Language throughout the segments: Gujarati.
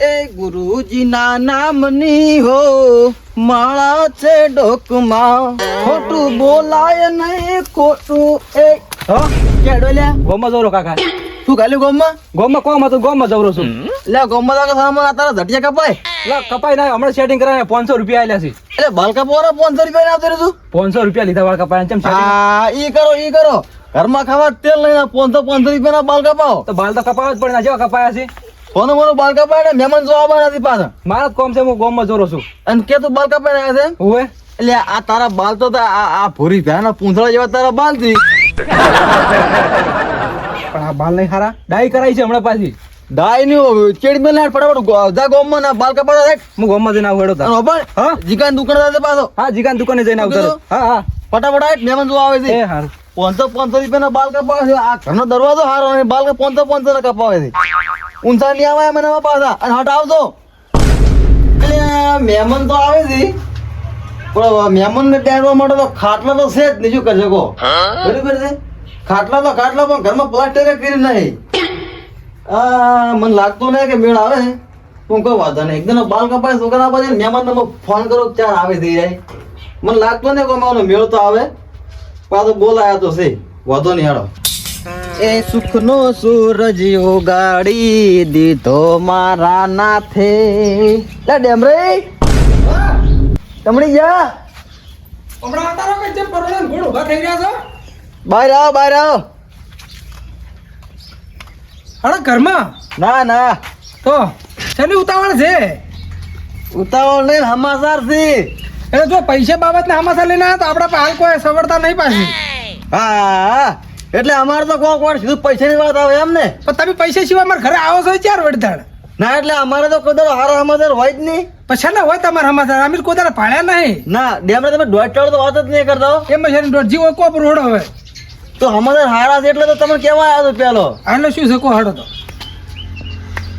એ ગુરુજીના નામની હો માળા છે ડોકમાં, ખોટું બોલાય નહીં ખોટું એ કેડો લ્યા ગોમાં જવરો કાકા. શું ગાલ્યું ગોમમાં? ગોમાં કોમ હતું, ગોમાં જવરો છું. એટલે ગોમમાં તારા ઝટિયા કપાય લા કપાઈ ના હમણાં સેટિંગ કરાય 500 રૂપિયા આલ્યા છે. એટલે બાલ કપાવાના 500 રૂપિયા આવતો રહ્યું તું? 500 રૂપિયા લીધા વાળ કપાય ચમ setting? હા ઈ કરો ઘરમાં ખાવા તેલ લઈને 500 રૂપિયાના બાલ કપાવો તો બાલ તો કપાવા જ પડે ને, જેવા કપાયા છે. કોનો બાલ કપાય મહેમાન જોવા આવવાના નથી પાછા. મારા જ કોમ છે, હું ગોમાં જવરો છું. અને કે તું બાલ કપાઈ રહ્યા છે? ઓવે એટલે આ તારા બાલ તો આ ભૂરી ભ્યાના પૂંછડા જેવા તારા બાલ થી. પણ આ બાલ નહીં ખારા, ડાઈ કરાઈ છે હમણાં પાછી. દાય ની ચેડ મેલ ફટાફટ જા ગોમમાં ના બાલ કપાડા રાખ. હું ગોમાં જઈને આવું હેડો તા. હા હા જીકાન દુકાન દાદા પાછો હા જીગાન દુકાને જઈને આવતો. હા હા ફટાફટ આય મહેમાન જોવા આવે છે. એ હારું. 500 રૂપિયાના બાલ કપાવે છે. આ ઘરનો દરવાજો હારો અને બાલ 500 ના કપાવે છે. ઊંચા નહીં આવે મને પાછા અને હટ આવજો. એટલે મહેમાન તો આવે છે પણ મહેમાન ને ટેરવા માટે તો ખાટલા તો છે જ નહીં, શું કરી શકો? બરાબર છે, ખાટલા પણ ઘરમાં પ્લાસ્ટર કરી નહીં. મને લાગતું નહીં કે મેળ આવે. હું કોઈ વાંધો નહીં, એકદમ બાલ કપાય છોકરા પાસે મહેમાન ને ફોન કરો ચાર આવે થઈ જાય. મને લાગતું નહીં કે મેળ તો આવે. પાછો બોલાયા તો છે, વાંધો નહીં હાડો. એ સુખનો સૂરજ ઉગાડી દીધો મારા નાથે. લે ડેમરે તમડી જા હમણાં આતારો કે જેમ પરોડા ઘોડ ઉભા થઈ રહ્યા છો. બહાર આવો. અરે ઘરમાં ના તો શેની ઉતાવળ છે? ઉતાવળ નહીં, હમાસાર છે. એટલે જો પૈસા બાબત ને હમાસા લઈને આવ્યા તો આપડા પાસે હાલ કોઈ સવડતા નહીં પાછી. હા એટલે અમારે તો કોણ સીધું પૈસાની વાત આવે એમ ને. પણ તમે પૈસા સિવાય મારા ઘરે આવો છો ચાર વડતાડ. ના એટલે અમારે તો કોઈ હારા હમાસર હોય જ નહીં. પછી ના હોય તમારા હમાસા, અમે કોઈ દાડા ભાડ્યા નહીં. ના ડેમરે તમે દોઢ તો વાત જ નહીં કરતા હો. એમાં છે દોઢ જીવો કોપ રોડ હવે તો હમાસર હારા છે એટલે તો તમે કેવા આવ્યો તો પેલો. આને શું છે કો હાડો તો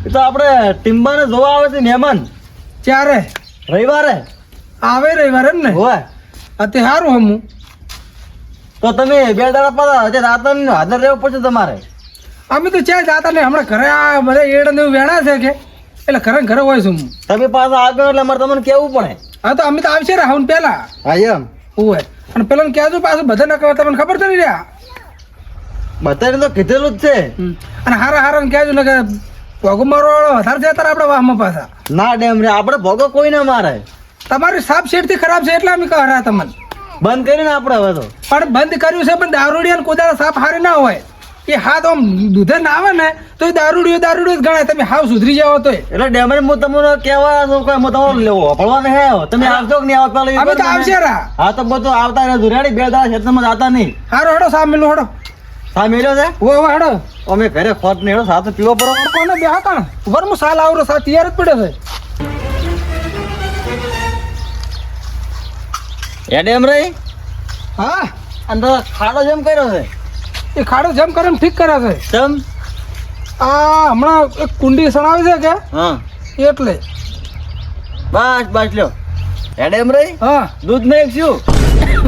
એ તો આપણે ટીમ્બાને જોવા આવે છે મહેમાન ચારે રવિવારે આવે રવિવારે ને હોય. તે સારું હમું તો તમે 2 દાડા પાછા રાત હાજર રહેવું પડશે તમારે. અમે તો ચાર જાતા ને હમણાં ઘરે આ બધા એડ ને એવું વેણા છે કે એટલે ઘરે હોય છું હું. તમે પાછા આગળ એટલે અમારે તમને કેવું પડે. હા તો અમે તો આવશે રાહુલ પેલા હા એમ હોય અને પેલા કહેજો પાછું બધા ના કહેવા તમને ખબર તો નહીં રહ્યા. બધાને તો કીધેલું જ છે. અને હારા ને કહેજો ને કે ભોગો મારો વધારે છે તારે આપડે વાહમાં પાછા. ના ડેમ રે આપણે ભોગો કોઈ ના મારે. તમારી સાપ શેડ થી ખરાબ છે એટલે અમે કહે રહ્યા તમને. બંધ કરીને આપણે હવે તો પણ બંધ કર્યું છે પણ દારૂડિયા ને કોદાળા સાપ હારી ના હોય. એ હાથ આમ દૂધે ના આવે ને તો એ દારૂડિયો જ ગણાય. તમે હાવ સુધરી જાવ તો એટલે ડેમરે હું તમને કહેવા છું કે હું તમારો લેવો પડવાને હે તમે આવજો કે નહીં આવો પેલો અમે તો આવશે રા. હા તો બધું આવતા રહે રેડી 2 દાડા ખેતરમાં જાતા નહીં. હારો હડો સાપ મેલો હડો સા મેલ્યો છે ઓ હડો અમે ઘરે ખોટ ને હેડો સાથે પીવો પડો કોને બે હા વરમું સાલ આવરો સા તૈયાર જ પડ્યો છે. એ ડેમરે હા અંદર ખાડો જેમ કર્યો છે. એ ખાડો જેમ કરે એમ ઠીક કરે છે. ચમ આ હમણાં એક કુંડી સણાવી છે કે હા એટલે બસ લ્યો. એ ડેમરે હા દૂધ નહીં શું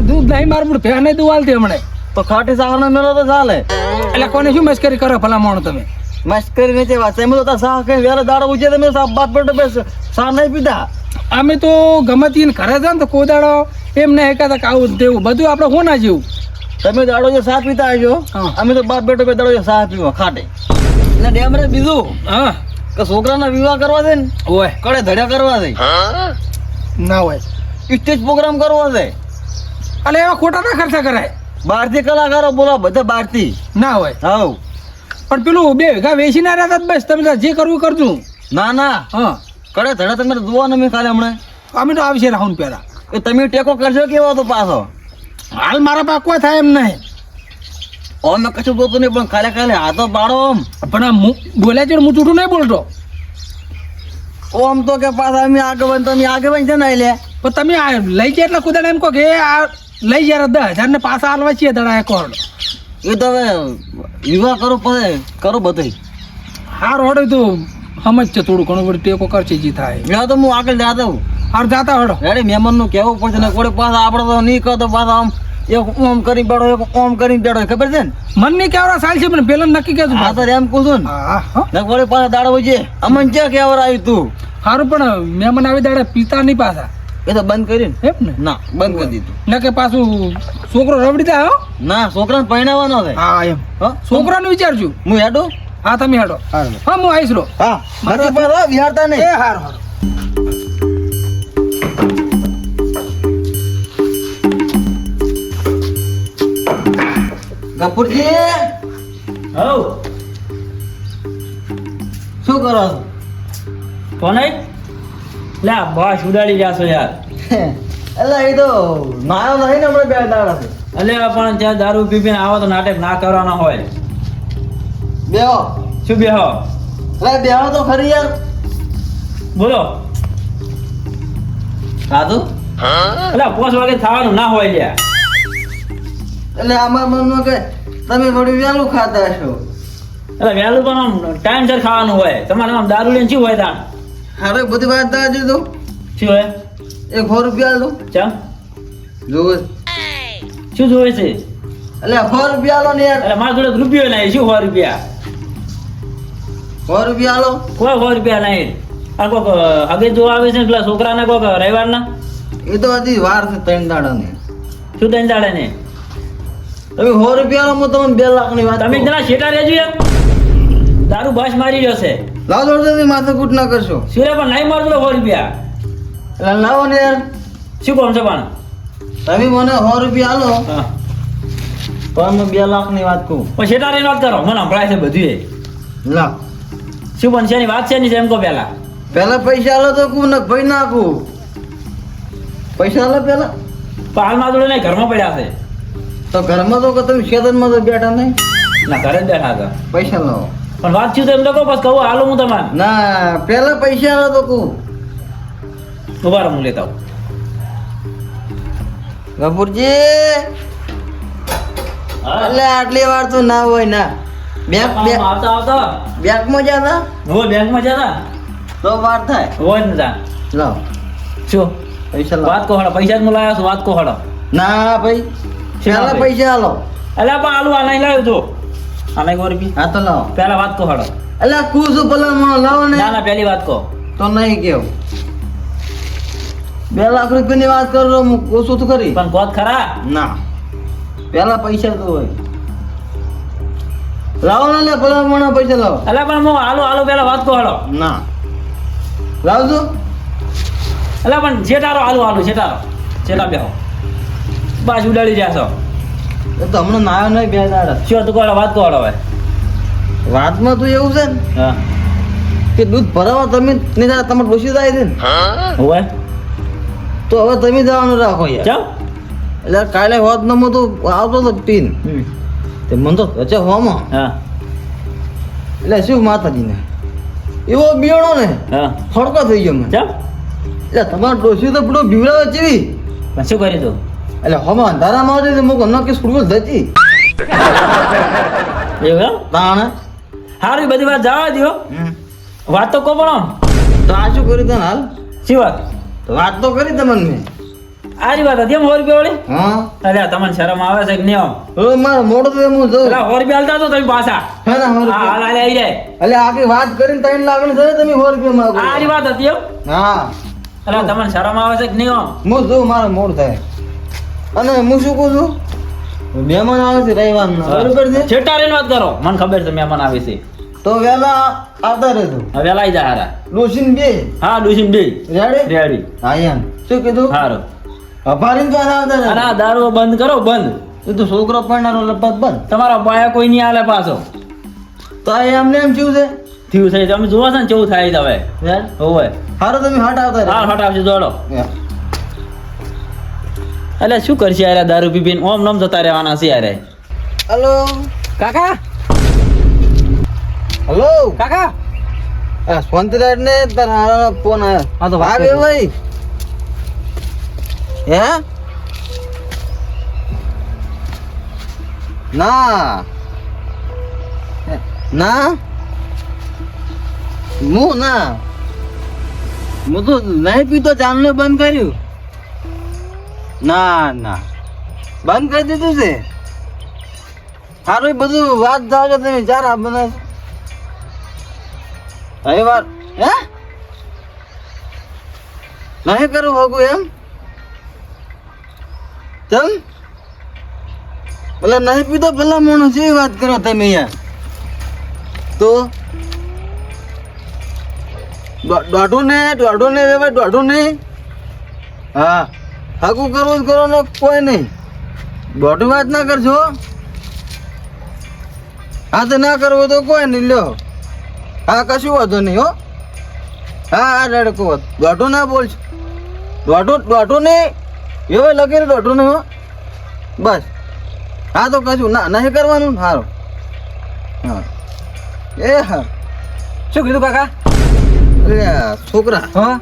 દૂધ નહીં મારું ભે નહીં દુવાલતી હમણે તો ખાટી સાગરનો મેળો તો ચાલે. એટલે કોને શું મસ્કરી કરો ભલા માણો તમે? મસ્કરી નથી વાત. એમ તો સાહ કઈ વેલા દાડો ઉજે તમે સાહ બાપ પેટો બેસ સા નહીં પીધા. અમે તો ગમતી ને ઘરે છે ને તો કોદાડો એમ નહીં કહેતા કે આવું તેવું બધું આપણે હું ના જેવું. તમે દાડો જે સાહ પીતા આવજો, અમે તો બાપ બેટો બે દાડો જે સાહ પીવો ખાટે. એટલે ડેમરે બીજું હા કે છોકરાના વિવાહ કરવા છે ને હોય કડે ધડ્યા કરવા છે, ના હોય સ્ટેજ પ્રોગ્રામ કરવો છે. એટલે એવા ખોટા ના ખર્ચા કરાય. બહારથી કલાકારો બોલા બધા બહારથી ના હોય હાવ. પણ પેલું 2 વીઘા વેચી ના રહ્યા બસ તમે જે કરવું કરજો. ના હા કડે ધડા તમે જોવા ને મેં ખાલી હમણાં અમે તો આવશે રાહુલ પેલા. એ તમે ટેકો કરશો કેવો તો પાછો. હાલ મારા પાસે કોઈ થાય એમ નહીં. અમે કશું બોલતું નહીં પણ ખાલી હાથો પાડો આમ. પણ આ બોલ્યા છે હું જૂઠું નહીં બોલતો. ઓમ તો કે પાછા અમે આગળ તમે આગળ છે ને લે. પણ તમે આ લઈ ગયા એટલે કુદાડા એમ કહો કે આ લઈ ગયા 10,000 ને પાછા હાલવા છીએ દડા એક ઓરડો. એ તો હવે વિવાહ કરો પછી કરો બધું. હાર હોડે તો સમજ છે થોડું ઘણું બધું ટેકો કરશે જી થાય. મેં તો હું આગળ જાતો હું. હાર જાતા હડો રેડી મહેમાન નું કેવું પડશે ને કોઈ પાછા આપડે તો નહીં કહો તો પાછા આમ એક ઓમ કરી બેઠો એક ઓમ કરી બેઠો ખબર છે ને મન નહીં કેવડા સાલ છે પણ પેલા નક્કી કેતું આ તો એમ કહું છું ને હા હા ને વળી પાછા દાડો હોય છે અમન ક્યાં કેવર આવ્યું તું સારું પણ મહેમાન આવી દાડે પીતા નહીં પાછા એ તો બંધ કર્યું એમ ને ને ના બંધ કરી દીધું ના કે પાછું છોકરો રવડી જાય હો ના છોકરાને પરણાવવાનો છે હા એમ હા છોકરાને વિચારજો હું હેડો હા તમે હેડો હા હું આવીશ રો હા મારી પાસે વિહારતા એ નહીં હારું હારું ગફુરજી હવ શું કરો છો કોને લે બસ ઉડાડી જાશો યાર એટલે એ તો નાયો નહીં ને હમણાં બે દાડા છે અલે પણ ત્યાં દારૂ પીપીને આવો તો નાટક ના કરવાના હોય બેહો શું બેહો અરે બેહો તો ખરી યાર બોલો ખાધું અલે 5 વાગે ખાવાનું ના હોય લ્યા એટલે આમાં મનમાં કે તમે થોડું વહેલું ખાતા હશો એટલે વહેલું પણ આમ ટાઈમસર ખાવાનું હોય તમારે આમ દારૂ લઈને શું હોય તાણ હારે બધી વાત દાવા દીધું શું હોય 100 રૂપિયા લો ચમ જોવે શું જોવે છે એટલે 100 રૂપિયા લો ને યાર એટલે મારા જોડે રૂપિયો નહીં શું 100 રૂપિયા 100 રૂપિયા લો કોઈ 100 રૂપિયા નહીં આ કોક અગે જો આવે છે પેલા છોકરાને કોક રવિવારના એ તો હજી વાર છે 3 દાડાની શું દઈને દાડે ને તમે 100 રૂપિયા લો હું તમને 2 લાખની વાત તમે કહું. જરા શેટા રહેજો યાર દારૂ બસ મારી જશે લાવો જોડે માથાકૂટ ના કરશો સુરે પણ નહીં મારતો 100 રૂપિયા એટલે લાવો ને યાર શું કોમ છે પણ તમે મને 100 રૂપિયા લો હા તો અમે 2 લાખની વાત કહું પણ શેટા રહીને વાત કરો મને સંભળાય છે બધું એ લા શું પણ છે એની વાત છે ની એમ કહો પેલા પેલા પૈસા આલો તો કું ને ભાઈ નાખું પૈસા આલો પેલા પણ હાલમાં જોડે નહીં ઘરમાં પડ્યા છે તો ઘરમાં તો કે તમે ખેતરમાં તો બેઠા નહીં ના ઘરે જ બેઠા હતા પૈસા લાવો પણ વાત શું તો એમ તો કહો બસ કહું હાલો હું તમારે ના પેલા પૈસા આલો તો કું ઉભા રહો હું લેતા આવું ગફુરજી હા. એટલે આટલી વાર તો ના હોય ના આવતા આવતા બેંકમાં જતા હો બેંકમાં જતા તો વાર થાય હોય ને તા લાવ શું પૈસા લાવો વાત કહો હડો પૈસા જ હું લાવ્યો છું વાત કહો હડો ના ભાઈ પેલા ભાઈ? પૈસા આલો એટલે પણ આલુ આ નહીં લાવ્યો તું આ નહીં 100 રૂપિયા હા તો લાવો પહેલા વાત કહો હડો એટલે કુશું પેલા મને લાવો ને ના ના પહેલી વાત કહો તો નહીં કેવું 2 લાખ રૂપિયાની વાત કરો હું ઓછું તો કરી પણ કોત ખરા ના પેલા પૈસા તો હોય લાવો ને લે પેલા મને પૈસા લાવો એટલે પણ હું આલુ પહેલા વાત કહો હડો ના લાવજો એટલે પણ જેટારો આલુ જેટા બેહો બસ ઉડાડી જાશો એ તો હમણાં નાયો નહીં 2 દાડા શું તું કહો વાત કહો હડો હવે વાતમાં તો એવું છે ને હા કે દૂધ ભરાવા તમે નહીં જાય તમારે ડોસી જાય છે ને હોય તો હવે તમે જવાનું રાખો યાર ચમ એટલે કાલે હોત ને હું તો આવતો તો પીન તે મને તો વચ્ચે હોમાં હા એટલે શું માતાજીને એવો બિયાણો ને હા ખડકો થઈ ગયો મને ચમ એટલે તમારે ડોસી તો પૂરો બીવડાવે જેવી પણ શું કરી તું એટલે હમણાં અંધારામાં આવતી હતી મૂકો નક્કી સ્કૂલ જતી એવું એમ તાણે સારું એ બધી વાત જવા દો વાત તો કહો પણ આમ. તો આ શું કર્યું તને હાલ શી વાત તો વાત તો કરી તમને મેં આરી વાત હતી એમ 100 રૂપિયા વાળી હા અરે તમને શરમ આવે છે કે નહીં આમ હવે મારે મોડું તો હું જઉં પેલા 100 રૂપિયા હાલતા તો તમે પાછા હે ને હા હાલ હાલ આવી જાય એટલે આખી વાત કરીને 3 લાખની થશે તમે 100 રૂપિયા માંગો આરી વાત હતી એમ હા એટલે તમને શરમ આવે છે કે નહીં આમ હું જોઉં મારે મોડ થાય અને હું શું કહું છું મહેમાન આવે છે રવિવારના બરોબર છે છેટા રહીને વાત કરો મને ખબર છે મહેમાન આવે છે તો વહેલા આવતા રહેજો હવે વેલા આવી જાય હારા ડોસીને બે હા ડુસીન બે રેડી રેડી હા એમ શું કીધું સારું અભારીને પાછા આવતા અને રહેજો આ દારૂ બંધ કરો બંધ એ તો છોકરો પડનારો લપત બંધ તમારા પાયા કોઈ નહીં હાલે પાછો તો આ એમને એમ શું છે થયું છે તમે જોવો છો ને કેવું થાય છે હવે યાર હોય હારો તમે હટ આવતા હા રહેજો હટાવશે દોડો યાર. એટલે શું કરશે યાર આ દારૂ પીપીને ઓમ નમ જતા રહેવાના છે યાર હલો કાકા હલો કાકા આ સ્વંતરાજ ને તારા ફોન આવ્યો હા તો વાત આવે કરજો. ભાઈ હે ના ના હું ના હું તો નહીં પીતો ચાલને બંધ કર્યું ના ના બંધ કરી દીધું છે સારું બધું વાત જાવ કે તમે ચાર આ બનાવ હવે વાત હે નહીં કરું હોગું એમ ચમ ભલે નહીં પીતો ભલા માણસ જેવી વાત કરો તમે યાર તો દોઢું ને રેવાય દોઢું નહીં હા હાકું કરવું જ કરો ને કોઈ નહીં દોઢું વાત ના કરજો હા તો ના કરવું તો કોઈ નહીં લ્યો હા કશું વાંધો નહીં હો હા હા ડડકો દોઢું ના બોલશો દોઢું નહીં એવો લગી દોઢું નહીં હો બસ હા તો કશું ના નહીં કરવાનું સારું હા એ હા શું કીધું કાકા છોકરા હા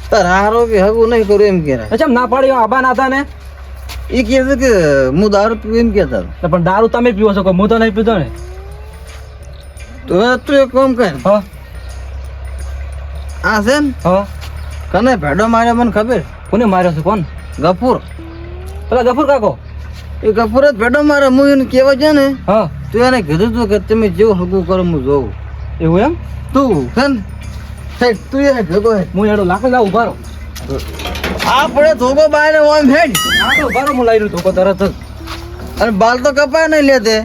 તારો કે હગું નહીં કરું એમ કે અચ્છા ના પાડી આબા ના હતા ને એ કહે છે કે હું દારૂ પીવું એમ કહેતા પણ દારૂ તમે પીવો છો હું તો નહીં પીતો ને તો હવે તું એક કામ કર હા આ છે ને હા કને ભેડો માર્યો મને ખબર કોને માર્યો છે કોણ ગફુર પેલા ગફુર કાકો એ ગફુર જ ભેડો મારે હું એને કહેવા છે ને હા તું એને કીધું તું કે તમે જેવું હગું કરો હું જોઉં એવું એમ તું છે ને સાહેબ તું એ ભેગો હે હું એડો લાખ લાવ ઉભા રહો આપણે ધોકો બહાર ઓમ હેડ હા તો ઉભા રહો હું લઈ રહ્યું ધોકો તરત જ અને બાલ તો કપાય નહીં લેતે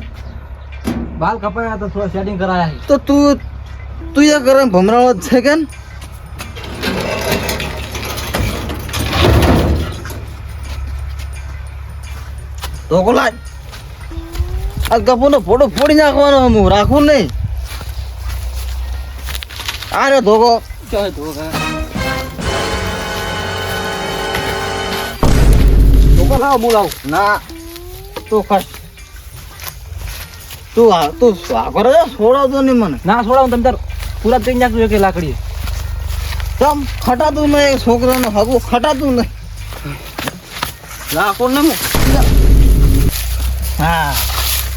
બાલ કપાયા તો થોડા સેટિંગ કરાયા તો તું એ કરે ભમરાળો જ છે કે ને? ધોકો લાય આ કપૂરનો ફોટો ફોડી નાખવાનો હું રાખું નહીં આ રે ધોકો ચાલ ધોકો ધોકો લાવો હું લાવું ના તું ખસ તું સાગર છોડાવતો નહીં મને ના છોડાવું તમે તાર પૂરા ત્રણ નાખજો કે લાકડી તમ ખટાતું નહીં છોકરાને હગું ખટાતું નહીં લાખો ને હા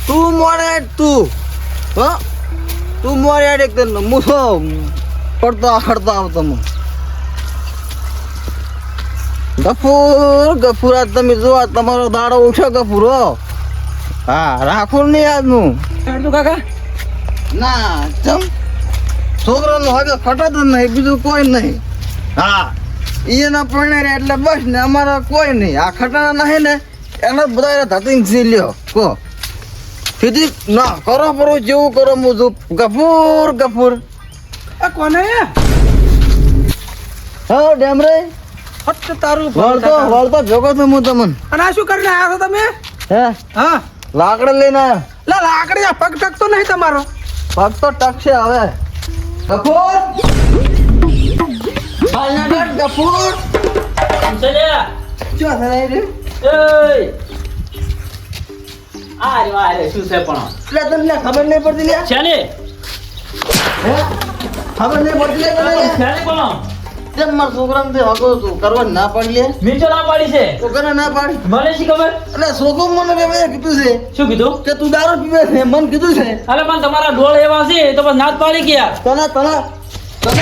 તું મોડે તું હો તું મોડે એક મૂછો પડતો આખડતો આવતો હું ગફુર આજ તમે જો આ તમારો દાડો ઉઠ્યો ગફુરો હા રાખો નહીં આજનું હેડતું કાકા ના ચમ છોકરાનું હગે ખટાતું નહીં બીજું કોઈ નહીં હા એના પરણે એટલે બસ ને અમારા કોઈ નહીં આ ખટાણા નહીં ને એના બધા ધતિંગ સી લ્યો કો સીધી ના કરો પરો જેવું કરો મુજબ ગફુર એ કોને હા ડેમરે ફટ તારું વળતો ભેગો છું હું તમને અને આ શું કરીને આવ્યા છો તમે હે હા લાકડા લઈને આવ્યા લા લાકડી આ પગ ટકતો નહીં તમારો પગ તો ટકશે હવે ગફુર ગફુર શું થાય રે શું છે પણ એટલે તમને ખબર નહીં પડતી લે છે ને હે ખબર નહીં પડતી લે તને છે ને પણ કેમ મારા છોકરાને તે હગો તું કરવા ના પાડી લે મીઠો ના પાડી છે તો કરે ના પાડી મને શી ખબર એટલે છોકરો મને કે મેં કીધું છે શું કીધું કે તું દારૂ પીવે છે મને કીધું છે અરે પણ તમારા ડોળ એવા છે તો બસ નાત પાડી ગયા તને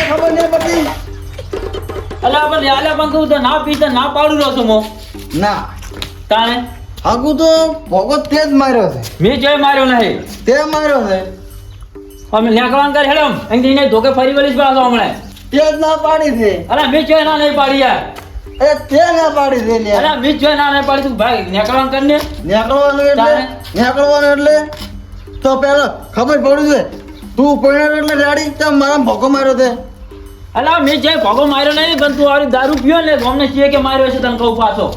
ખબર નહીં પડતી પણ તું તો ના પીતા ના પાડું રહ્યો છું મો ના તાણે હગુ તો ભોગો તે જ માર્યો છે મેં જોઈ માર્યો નહીં તે માર્યો છે અમે નેકળવાનું કરી હેડમ અહીં ધોકે ફરી વળીશ પાછો હમણાં તે જ ના પાડી છે અરે મેં જોઈ ના નહીં પાડી યાર અરે તે ના પાડી છે લે અરે મેં જોઈ ના નહીં પાડી તું ભાઈ નેકળવાનું કરીને નીકળવાનું એટલે તો પેલા ખબર પડી છે તું પડ્યો એટલે ગાડી તો મારા ભોગો માર્યો છે અલા મેં જે ભોગો માર્યો નહીં પણ તું આવી દારૂ પીયો ને અમને છીએ કે માર્યો છે તને કહું પાછો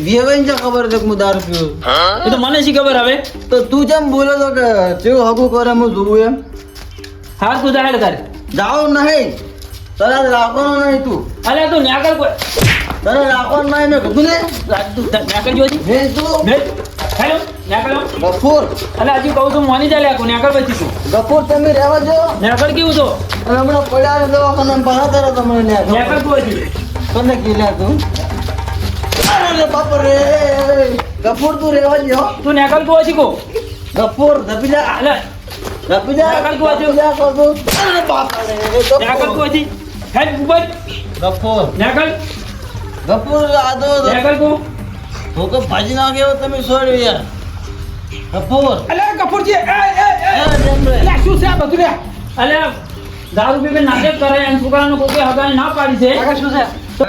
વેવાઈને જે ખબર છે કે હું દારૂ પીવું એ તો મને શી ખબર હવે તો તું જેમ બોલો તો કે જેવું હગું કરે હું જોવું એમ હાર તું જાહેર કર જાવ નહીં તને રાખવાનું નહીં તું અલે તું નેકળ કોઈ તને રાખવાનું નહીં મેં કીધું ને તું નેકળ જોજી મેં તું હેલો નેકળ ગફુર અલે હજી કહું તું મોની જાય લે નેકળ પછી તું ગફુર તમે રહેવા જો નેકળ કેવું તો અને હમણાં પડ્યા ને દવાખાના બહાર તારા તમને નેકળ તું હજી તને કીધા તું અરે બાપ રે ગફુર તું રહેવા જો તું નેકળ તું હજી કો ગફુર ધપી જા અલે ધપી જા નેકળ તું હજી અરે બાપ રે નેકળ તું હજી હેડ ઉપર ગફુર નેકળ ગફુર આદો નેકળ તું ધોકો ભાજી નાખ્યો તમે છોડ્યો યાર કપૂર અલે કપૂરજી ડેમરે અલે શું છે આ બધું લે અલે દારૂ પીને નાટક કરે અને છોકરાનો કોઈ હગાને ના પાડી છે કાકા શું છે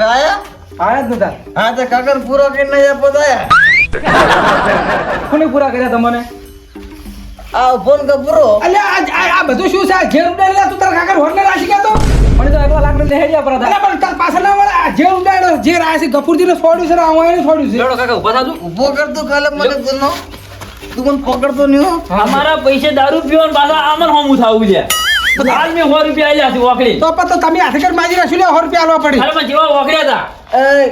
આયા આયા જ નતા હા તે કાકર પૂરો કરીને આયા પધાયા કોને પૂરા કર્યા તમને આ ફોન કપૂરો અલે આ બધું શું છે આ ઘેર ઉડાડેલા તું તારા કાકા હોરને રાશી ગયા તો મને તો 1 લાખ ને હેડ્યા પર હતા અલે પણ તાર પાછળ ના વળે આ ઘેર ઉડાડ્યો જે રાશી ગફુરજી ને છોડ્યું છે ને આ એને છોડ્યું છે લેડો કાકા ઉભા થાજો ઉભો કર તું કાલે મને ગુનો તું મને પકડતો નહીં હો અમારા પૈસે દારૂ પીવાનું પાછા આમન હોમું થાવું છે હાલ મેં 100 રૂપિયા આલ્યા છે ઓકડી તો પણ તો તમે હાથે કર માજી રાશી લે 100 રૂપિયા આલવા પડી અરે પણ જેવા ઓકડ્યા હતા એ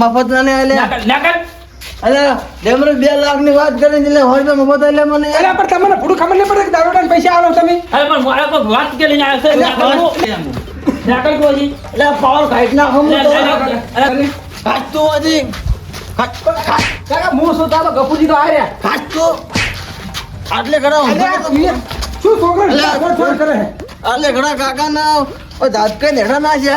મફત ના આલે નાકલ અલે ડેમરે 2 લાખ ની વાત કરીને એટલે હોરને મફત આલે મને અલે પણ તમને પૂરું ખબર નહીં પડે કે દારૂડા પૈસા આલો તમે અરે પણ મારા કોઈ વાત કે લઈને આવ્યા છે નાકલ કોજી એટલે પાવર કાઢ નાખો હું તો અરે કાઢ તું હજી કાકા હું શું તારો ગફુરજી તો આર્યા કાઢ તું આટલે ઘણા અલે આ શું છોકરો છોડ કરે છે આટલે ઘણા કાકા ના દાંત કઈ નેડા ના છે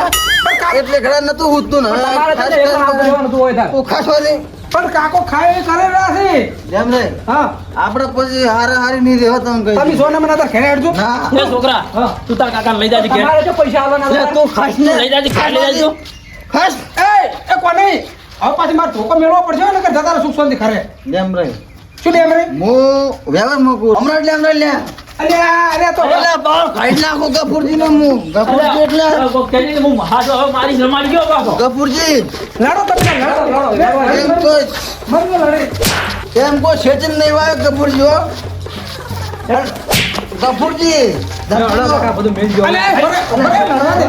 એટલે ઘણા નતું ઉઠતું ને તમારે તો એક લાખ લેવાનું તું હોય તાર તું ખાસો દે પણ કાકો ખાય કરે રાશે જેમ રે હા આપણે પછી હારે હારી નહીં રહેવા તમે તમે કઈ સોના મને તાર ઘરે હેડજો ના એ છોકરા તું તાર કાકાને લઈ જાજે ઘેર તમારે જો પૈસા આલવાના એટલે તું ખાસ ને લઈ જાજે ઘેર લઈ જાજો ખાસ એ કોને હવે પાછી મારે ધોકો મેળવો પડશે ને કે જતા સુખ શાંતિ ખરે જેમ રે શું લે એમ રે હું વ્યવહાર મૂકું હમણાં એટલે હમણાં લે અરે તો એટલે બાળ કાઢી નાખો ગફુરજી ને હું ગફુરજી એટલે કેજી હું હાથ હવે મારી જમાડી ગયો પાછો ગફુરજી લડો તમે લડો એમ કોઈ મરનો લડે એમ કોઈ સેચન નહીં વાયો ગફુરજી હો ગફુરજી બધું મેલ ગયો અલે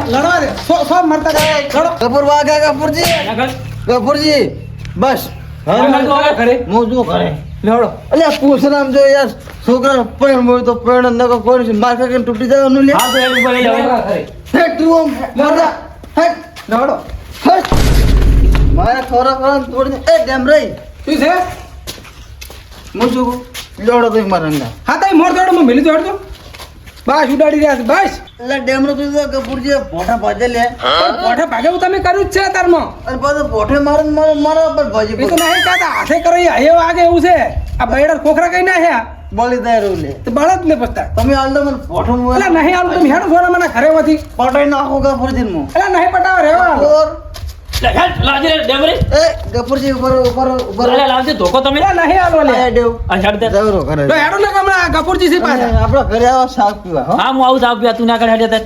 લડવા દે સો મરતા જાય લડો ગફુર વાગે ગફુરજી ગફુરજી બસ કરે હું શું કરે લડો અલ્યા પૂછનામ જો યાર છોકરા પ્રેમ હોય તો પ્રેમ ન કોઈ માર ખાઈને તૂટી જવાનું લે હા તો એની ઉપર લઈ જાઓ હે તું આમ મરદા હે લડો હે મારા ખોરા ખોરા તોડી દે એ ડેમ રહી શું છે હું શું લોડો તો મારા અંગા હા તો મોર દોડો હું મેલી દોડતો બસ ઉડાડી રહ્યા છે બસ એટલે ડેમ નો તું ગફુરજી પોઠા ભાજે લે પોઠે ભાગે હું તમે કર્યું જ છે તારમાં અને પાછો પોઠે મારે મારા પર ભાજી એ તો નહીં કાતા હાથે કરી એ વાગે એવું છે આ બૈડા ખોખરા કઈ નાખ્યા બોલી દે રો લે તો બળદ ને પછતા તમે હાલ તો મને પોઠો એટલે નહીં આલું તમે હેડો સોના મને ઘરે માંથી પટાઈ નાખો ગફુરજી હું એટલે નહીં પટાવ રેવા ઓર લે હેડ લાજે રે ડેમરી એ ગફુરજી ઉપર લે લાવજે ધોકો તમે એટલે નહીં આલો લે આ દેવ આ છાડ દે જવરો કરે તો હેડો ને હમણાં ગફુરજી છે પાછા આપણા ઘરે આવો શાક પીવા હો હા હું આવું સાહેબ તું ના કરે હેડે